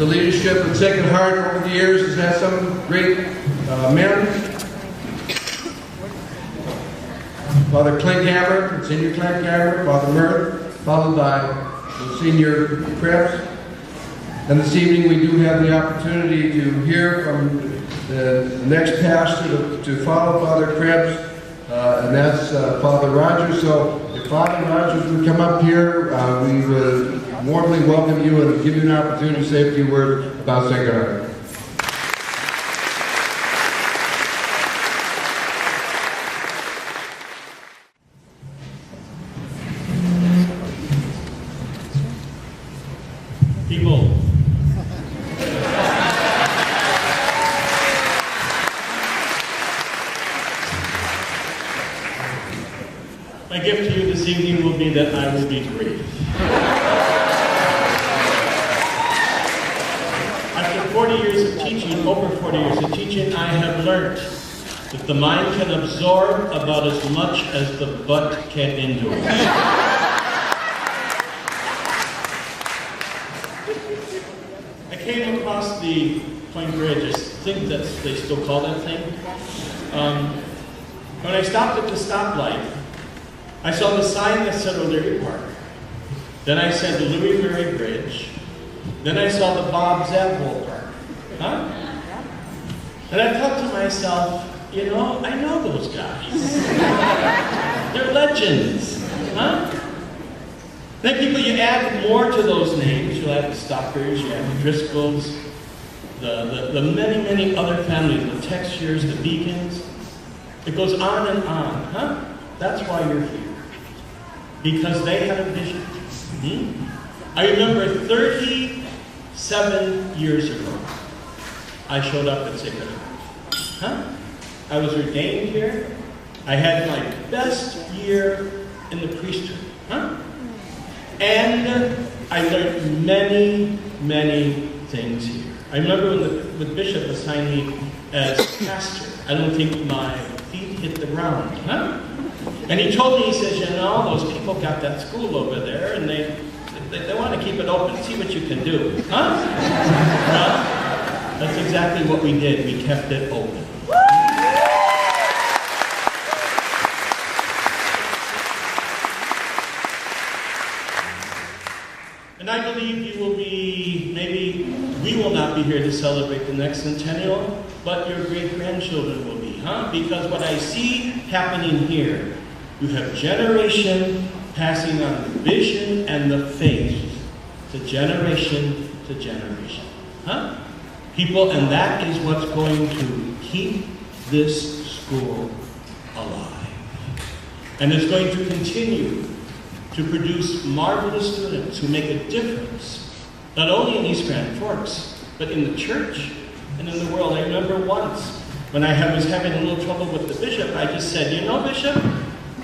the leadership of Sacred Heart over the years has had some great men. Father Klinkhammer, Senior Klinkhammer, Father Mirth, followed by the Senior Krebs. And this evening we do have the opportunity to hear from the next pastor to follow Father Krebs, and that's Father Rogers. So if Father Rogers would come up here, we would warmly welcome you and give you an opportunity to say a few words about Sacred Heart. People, my gift to you this evening will be that I will be brief. After 40 years of teaching, over 40 years of teaching, I have learned that the mind can absorb about as much as the butt can endure. I came across the Point Bridge. I think that they still call that thing. When I stopped at the stoplight, I saw the sign that said O'Leary Park. Then I said the Louis Murray Bridge. Then I saw the Bob Zabel Park. Huh? And I thought to myself, you know, I know those guys. They're legends. Huh? Then people, you add more to those names. You add the Stockers, you add the Driscolls, the many, many other families, the Texiers, the Beacons. It goes on and on. Huh? That's why you're here. Because they had a vision. I remember 37 years ago, I showed up at Sacred Heart. Huh? I was ordained here. I had my best year in the priesthood. Huh? And I learned many, many things here. I remember when the bishop assigned me as pastor, I don't think my feet hit the ground. Huh? And he told me, he says, you know, those people got that school over there, and they want to keep it open, see what you can do. Huh? Well, that's exactly what we did. We kept it open. And I believe you will be, maybe we will not be here to celebrate the next centennial, but your great-grandchildren will be, huh? Because what I see happening here, you have generation passing on the vision and the faith to generation to generation. Huh? People, and that is what's going to keep this school alive. And it's going to continue to produce marvelous students who make a difference, not only in East Grand Forks, but in the church and in the world. I remember once when I was having a little trouble with the bishop, I just said, you know, Bishop,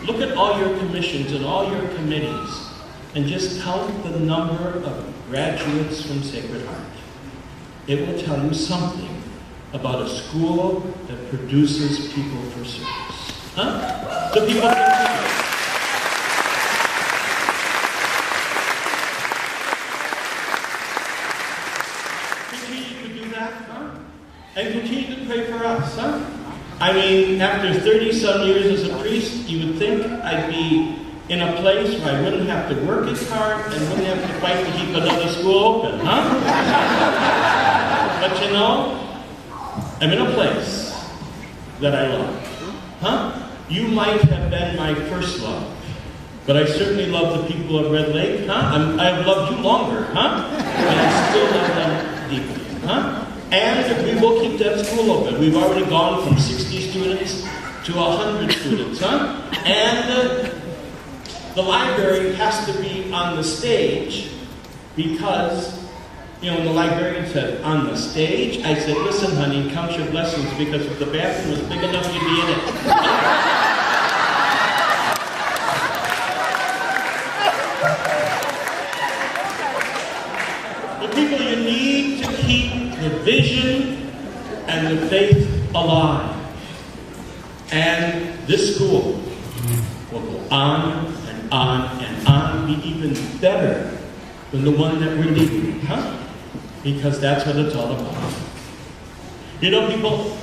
look at all your commissions and all your committees and just count the number of graduates from Sacred Heart. It will tell you something about a school that produces people for service. Huh? So people can continue to do that, huh? And continue to pray for us, huh? I mean, after 30-some years as a priest, you would think I'd be in a place where I wouldn't have to work as hard and wouldn't have to fight to keep another school open, huh? But you know, I'm in a place that I love, huh? You might have been my first love, but I certainly love the people of Red Lake, huh? I've loved you longer, huh? And I still love them deeply, huh? And we will keep that school open. We've already gone from 60 students to 100 students, huh? And the library has to be on the stage because, you know, when the librarian said, on the stage, I said, listen, honey, count your blessings because if the bathroom was big enough, you'd be in it. The people, you need to keep the vision and the faith alive. And this school will go on and on and on, be even better than the one that we're leaving, huh? Because that's what it's all about. You know, people,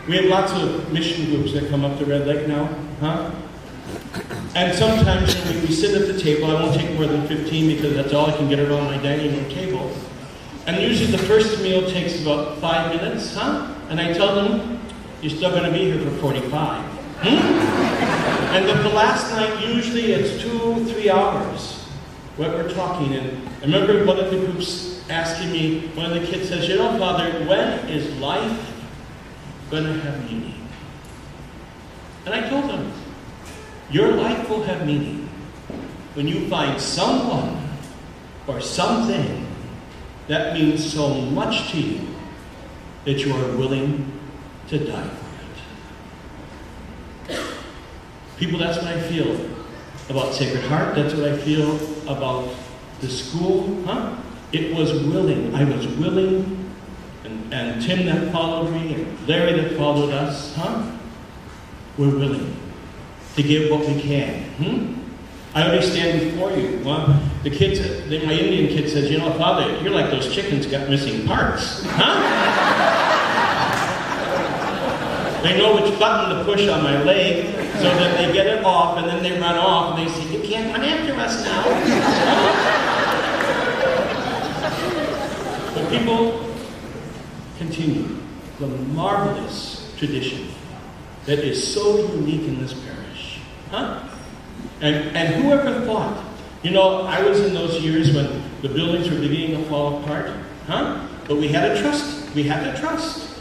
we have lots of mission groups that come up to Red Lake now, huh? And sometimes when we sit at the table, I won't take more than 15 because that's all I can get around my dining room table. And usually the first meal takes about 5 minutes, huh? And I tell them, you're still going to be here for 45. And then the last night, usually it's 2-3 hours what we're talking. And I remember one of the groups asking me, one of the kids says, you know, Father, when is life going to have meaning? And I told them, your life will have meaning when you find someone or something that means so much to you that you are willing to die for it. People, that's what I feel about Sacred Heart. That's what I feel about the school. Huh? It was willing. I was willing. And Tim that followed me, and Larry that followed us, huh? We're willing to give what we can. I already stand before you. Well, the kids, my Indian kid says, you know, Father, you're like those chickens got missing parts. Huh? They know which button to push on my leg so that they get it off and then they run off and they say, you can't come after us now. But people continue the marvelous tradition that is so unique in this parish. Huh? And whoever thought, you know, I was in those years when the buildings were beginning to fall apart, huh? But we had to trust. We had to trust.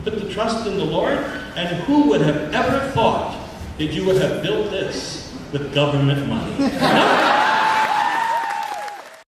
Put the trust in the Lord. And who would have ever thought that you would have built this with government money? Huh?